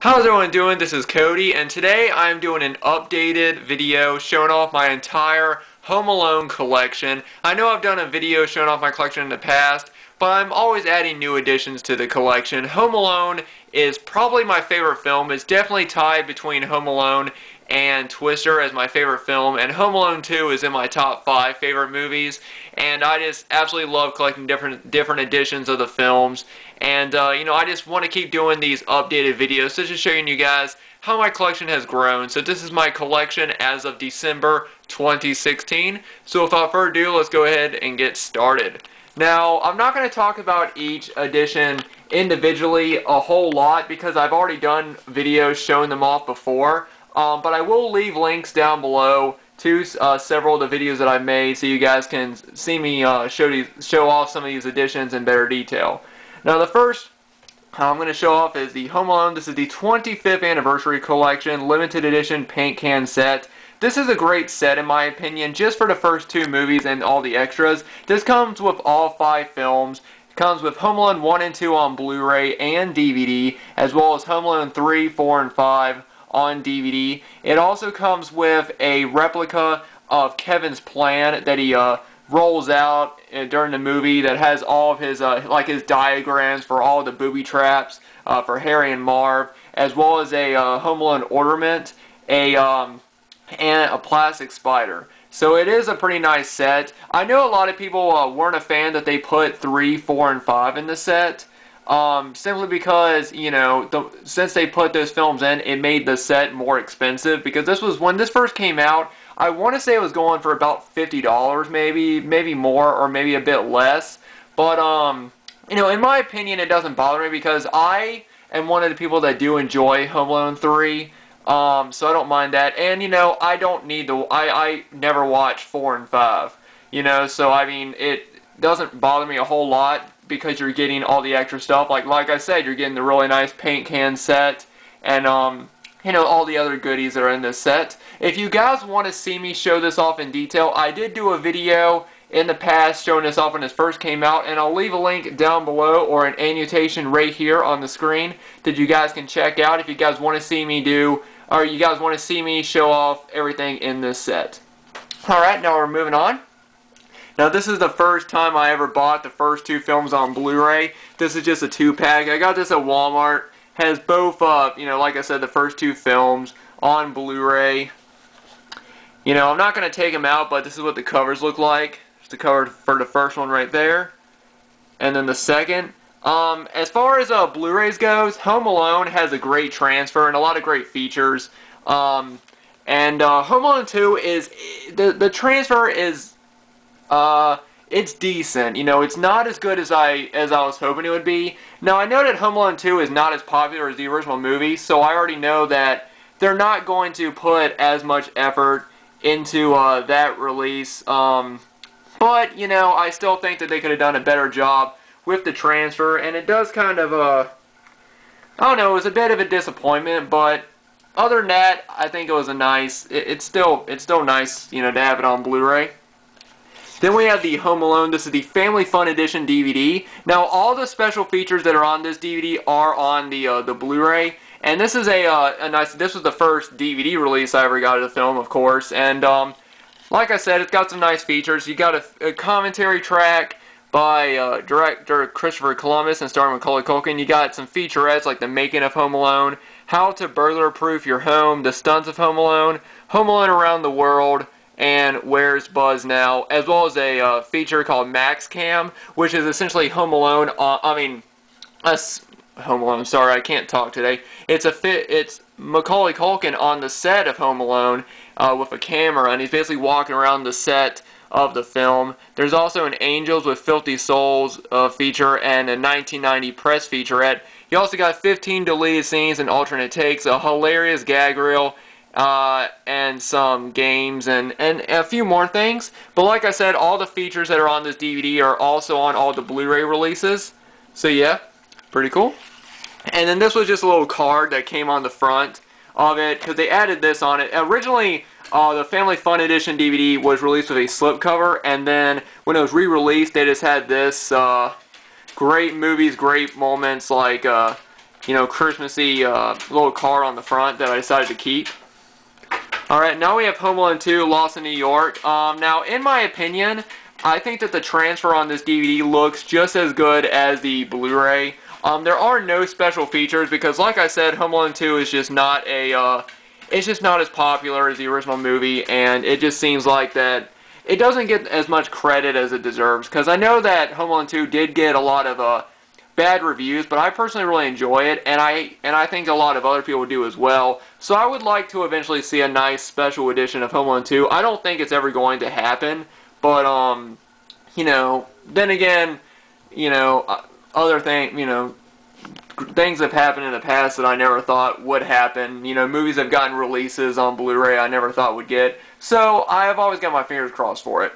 How's everyone doing? This is Cody, and today I'm doing an updated video showing off my entire Home Alone collection. I know I've done a video showing off my collection in the past, but I'm always adding new additions to the collection. Home Alone is probably my favorite film. It's definitely tied between Home Alone and Twister as my favorite film, and Home Alone 2 is in my top 5 favorite movies, and I just absolutely love collecting different editions of the films. And I just want to keep doing these updated videos, just showing you guys how my collection has grown. So this is my collection as of December 2016. So without further ado, let's go ahead and get started. Now, I'm not going to talk about each edition individually a whole lot because I've already done videos showing them off before. But I will leave links down below to several of the videos that I've made so you guys can see me show off some of these editions in better detail. Now the first I'm going to show off is the Home Alone. This is the 25th Anniversary Collection Limited Edition Paint Can Set. This is a great set in my opinion, just for the first 2 movies and all the extras. This comes with all 5 films. It comes with Home Alone 1 and 2 on Blu-ray and DVD, as well as Home Alone 3, 4, and 5 on DVD. It also comes with a replica of Kevin's plan that he rolls out during the movie that has all of his his diagrams for all the booby traps for Harry and Marv, as well as a Home Alone ornament, and a plastic spider. So it is a pretty nice set. I know a lot of people weren't a fan that they put 3, 4, and 5 in the set. Simply because, since they put those films in, it made the set more expensive, because this was, when this first came out, I want to say it was going for about $50, maybe more, or maybe a bit less, but, in my opinion, it doesn't bother me, because I am one of the people that do enjoy Home Alone 3, so I don't mind that, and, I don't need I never watch 4 and 5, so, I mean, it doesn't bother me a whole lot, because you're getting all the extra stuff. Like I said, you're getting the really nice paint can set and all the other goodies that are in this set. If you guys want to see me show this off in detail, I did do a video in the past showing this off when this first came out, and I'll leave a link down below or an annotation right here on the screen that you guys can check out if you guys want to see me show off everything in this set. Alright, now we're moving on. Now this is the first time I ever bought the first 2 films on Blu-ray. This is just a 2-pack. I got this at Walmart. Has both, like I said, the first 2 films on Blu-ray. I'm not going to take them out, but this is what the covers look like. It's the cover for the first one right there. And then the second. As far as Blu-rays goes, Home Alone has a great transfer and a lot of great features. Home Alone 2 is, the transfer is, it's decent. It's not as good as I was hoping it would be. Now, I know that Home Alone 2 is not as popular as the original movie, so I already know that they're not going to put as much effort into that release. But, I still think that they could have done a better job with the transfer, and it does kind of, I don't know, it was a bit of a disappointment, but other than that, I think it was a nice, it's still nice, to have it on Blu-ray. Then we have the Home Alone. This is the Family Fun Edition DVD. Now, all the special features that are on this DVD are on the Blu-ray, and this is a nice. This was the first DVD release I ever got of the film, of course. And like I said, it's got some nice features. You got a commentary track by director Christopher Columbus and starring Macaulay Culkin. You got some featurettes like the making of Home Alone, how to burglar-proof your home, the stunts of Home Alone Around the World, and Where's Buzz Now, as well as a feature called Max Cam, which is essentially Home Alone. Home Alone. Sorry, I can't talk today. It's Macaulay Culkin on the set of Home Alone with a camera, and he's basically walking around the set of the film. There's also an Angels with Filthy Souls feature and a 1990 press featurette. You also got 15 deleted scenes and alternate takes, a hilarious gag reel, and some games and a few more things. But like I said, all the features that are on this DVD are also on all the Blu-ray releases. So yeah, pretty cool. And then this was just a little card that came on the front of it, because they added this on it. Originally, the Family Fun Edition DVD was released with a slipcover, and then when it was re-released, they just had this great movies, great moments, like you know, Christmassy little car on the front that I decided to keep. Alright, now we have Homeland 2, Lost in New York. Now, in my opinion, I think that the transfer on this DVD looks just as good as the Blu-ray. There are no special features because, like I said, Homeland 2 is just not it's just not as popular as the original movie, and it just seems like that it doesn't get as much credit as it deserves. Because I know that Homeland 2 did get a lot of bad reviews, but I personally really enjoy it, and I think a lot of other people do as well. So I would like to eventually see a nice special edition of Homeland 2. I don't think it's ever going to happen, but you know, then again, you know, other things, you know, things have happened in the past that I never thought would happen. You know, movies have gotten releases on Blu-ray I never thought would get. So I have always got my fingers crossed for it.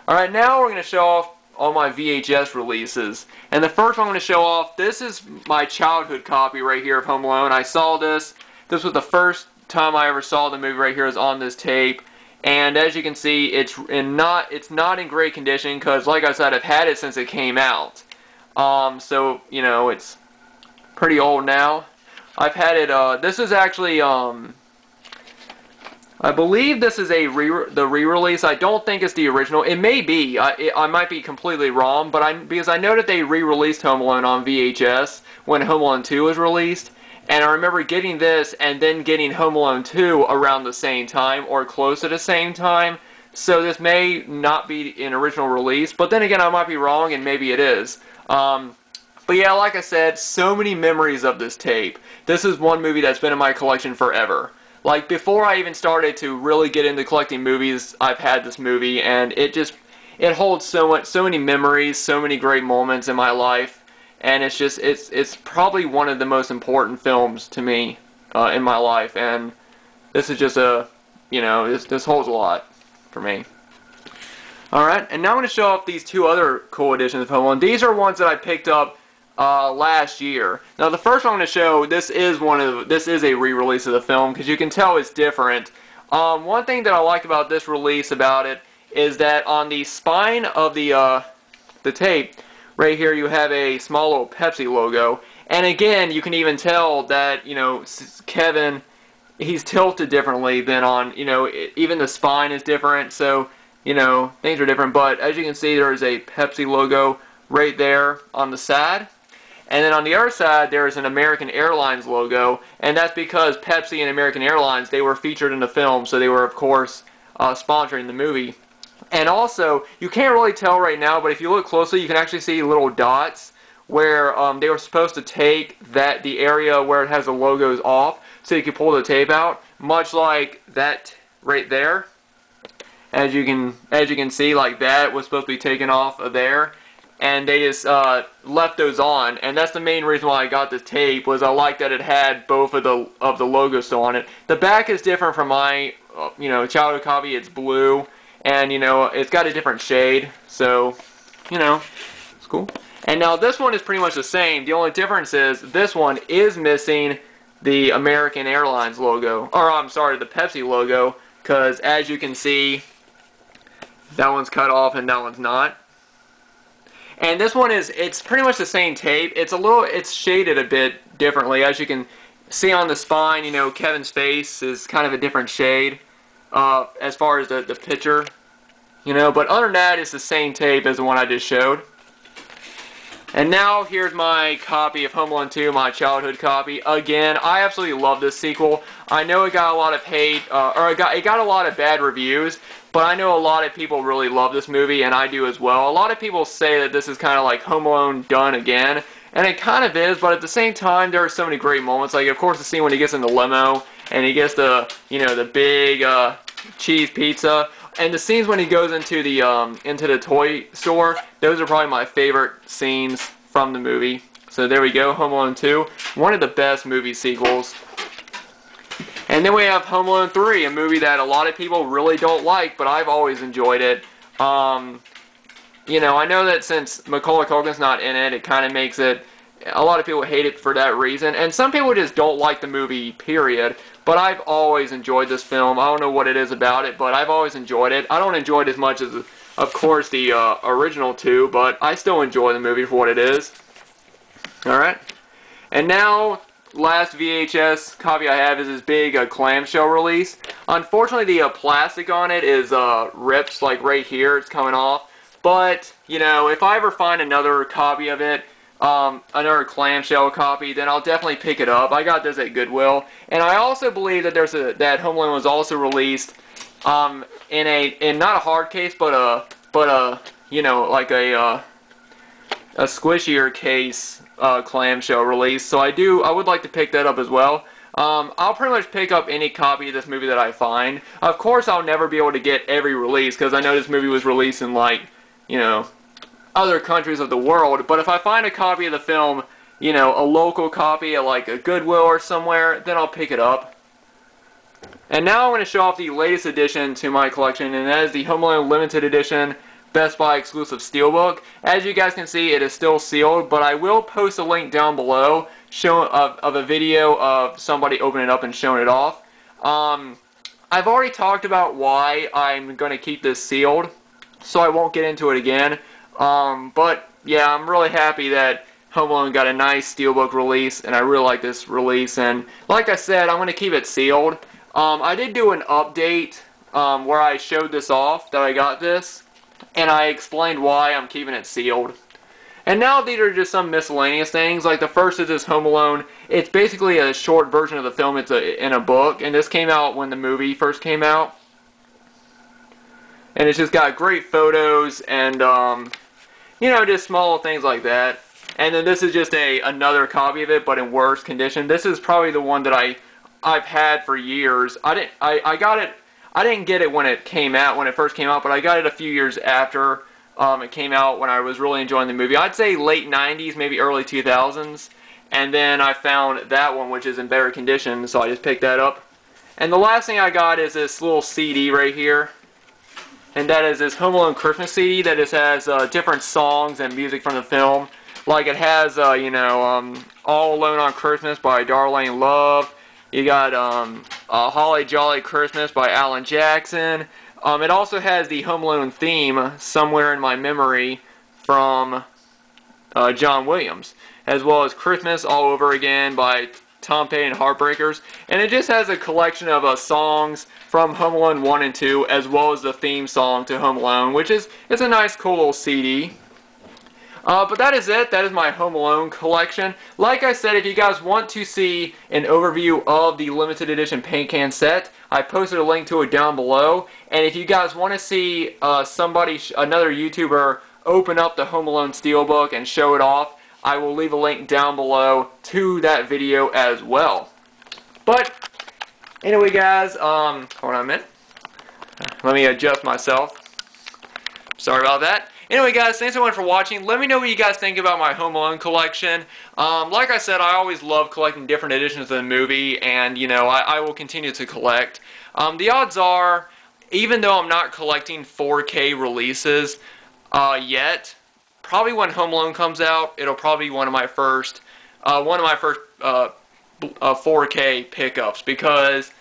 Alright, now we're going to show off all my VHS releases. And the first one I'm going to show off, this is my childhood copy right here of Home Alone. I saw this. This was the first time I ever saw the movie right here is on this tape. And as you can see, it's not in great condition because, like I said, I've had it since it came out. So, you know, it's pretty old now. I've had it, this is actually, I believe this is the re-release. I don't think it's the original. It may be. I might be completely wrong, but because I know that they re-released Home Alone on VHS when Home Alone 2 was released, and I remember getting this and then getting Home Alone 2 around the same time or close to the same time. So this may not be an original release, but then again, I might be wrong, and maybe it is. But yeah, like I said, so many memories of this tape. This is one movie that's been in my collection forever. Like, before I even started to really get into collecting movies, I've had this movie, and it holds so many memories, so many great moments in my life, and it's probably one of the most important films to me in my life, and this is just you know, this holds a lot for me. Alright, and now I'm going to show off these two other cool editions of Home Alone. These are ones that I picked up last year. Now the first one I'm going to show, this is a re-release of the film because you can tell it's different. One thing that I like about this release about it is that on the spine of the tape, right here you have a small little Pepsi logo, and again you can even tell that, you know, Kevin, he's tilted differently than on, you know, even the spine is different, so, you know, things are different, but as you can see there is a Pepsi logo right there on the side. And then on the other side, there is an American Airlines logo, and that's because Pepsi and American Airlines, they were featured in the film, so they were, of course, sponsoring the movie. And also, you can't really tell right now, but if you look closely, you can actually see little dots where they were supposed to take the area where it has the logos off, so you can pull the tape out, much like that right there. As you can see, like that was supposed to be taken off of there. And they just left those on, and that's the main reason why I got this tape, was I liked that it had both of the logos still on it. The back is different from my you know, childhood copy. It's blue, and you know, it's got a different shade, so you know, it's cool. And now this one is pretty much the same. The only difference is this one is missing the American Airlines logo, or I'm sorry, the Pepsi logo, because as you can see, that one's cut off and that one's not. And this one it's pretty much the same tape. It's shaded a bit differently. As you can see on the spine, you know, Kevin's face is kind of a different shade as far as the picture, you know, but other than that, it's the same tape as the one I just showed. And now here's my copy of Home Alone 2, my childhood copy. Again, I absolutely love this sequel. I know it got a lot of hate, or it got a lot of bad reviews, but I know a lot of people really love this movie, and I do as well. A lot of people say that this is kind of like Home Alone done again, and it kind of is, but at the same time, there are so many great moments. Like, of course, the scene when he gets in the limo, and he gets the, you know, the big cheese pizza. And the scenes when he goes into the toy store, those are probably my favorite scenes from the movie. So there we go, Home Alone 2, one of the best movie sequels. And then we have Home Alone 3, a movie that a lot of people really don't like, but I've always enjoyed it. You know, I know that since Macaulay Culkin's not in it, it kind of makes it, a lot of people hate it for that reason. And some people just don't like the movie, period. But I've always enjoyed this film. I don't know what it is about it, but I've always enjoyed it. I don't enjoy it as much as, of course, the original two, but I still enjoy the movie for what it is. Alright. And now, last VHS copy I have is this big clamshell release. Unfortunately, the plastic on it is ripped, like right here. It's coming off. But, you know, if I ever find another copy of it, another clamshell copy, then I'll definitely pick it up. I got this at Goodwill. And I also believe that that Homeland was also released in not a hard case, but a you know, like a squishier case clamshell release. So I would like to pick that up as well. I'll pretty much pick up any copy of this movie that I find. Of course, I'll never be able to get every release because I know this movie was released in, like, you know, other countries of the world. But if I find a copy of the film, you know, a local copy at like a Goodwill or somewhere, then I'll pick it up. And now I'm going to show off the latest addition to my collection, and that is the Homeland Limited Edition Best Buy exclusive Steelbook. As you guys can see, it is still sealed, but I will post a link down below of a video of somebody opening it up and showing it off. I've already talked about why I'm going to keep this sealed, so I won't get into it again. But yeah, I'm really happy that Homeland got a nice Steelbook release, and I really like this release. And like I said, I'm going to keep it sealed. I did do an update where I showed this off, that I got this, and I explained why I'm keeping it sealed. And now these are just some miscellaneous things. Like the first is this Home Alone. It's basically a short version of the film. It's in a book, and this came out when the movie first came out. And it's just got great photos and, you know, just small things like that. And then this is just another copy of it, but in worse condition. This is probably the one that I've had for years. I didn't get it when it came out, when it first came out, but I got it a few years after it came out, when I was really enjoying the movie. I'd say late 90s, maybe early 2000s. And then I found that one, which is in better condition, so I just picked that up. And the last thing I got is this little CD right here. And that is this Home Alone Christmas CD that just has different songs and music from the film. Like it has, you know, All Alone on Christmas by Darlene Love. You got Holly Jolly Christmas by Alan Jackson. It also has the Home Alone theme, Somewhere in My Memory, from John Williams. As well as Christmas All Over Again by Tom Petty and Heartbreakers. And it just has a collection of songs from Home Alone 1 and 2, as well as the theme song to Home Alone, which is it's a nice, cool little CD. But that is it. That is my Home Alone collection. Like I said, if you guys want to see an overview of the limited edition paint can set, I posted a link to it down below. And if you guys want to see another YouTuber open up the Home Alone Steelbook and show it off, I will leave a link down below to that video as well. But anyway, guys, hold on a minute. Let me adjust myself. Sorry about that. Anyway, guys, thanks so much for watching. Let me know what you guys think about my Home Alone collection. Like I said, I always love collecting different editions of the movie, and, you know, I will continue to collect. The odds are, even though I'm not collecting 4K releases yet, probably when Home Alone comes out, it'll probably be one of my first 4K pickups, because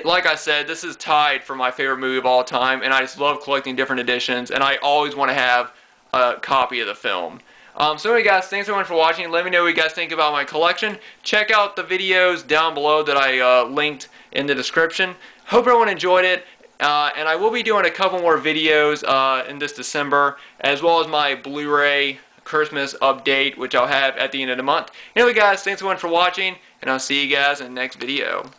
like I said, this is tied for my favorite movie of all time, and I just love collecting different editions, and I always want to have a copy of the film. So anyway, guys, thanks so much for watching. Let me know what you guys think about my collection. Check out the videos down below that I linked in the description. Hope everyone enjoyed it, and I will be doing a couple more videos in this December, as well as my Blu-ray Christmas update, which I'll have at the end of the month. Anyway, guys, thanks so much for watching, and I'll see you guys in the next video.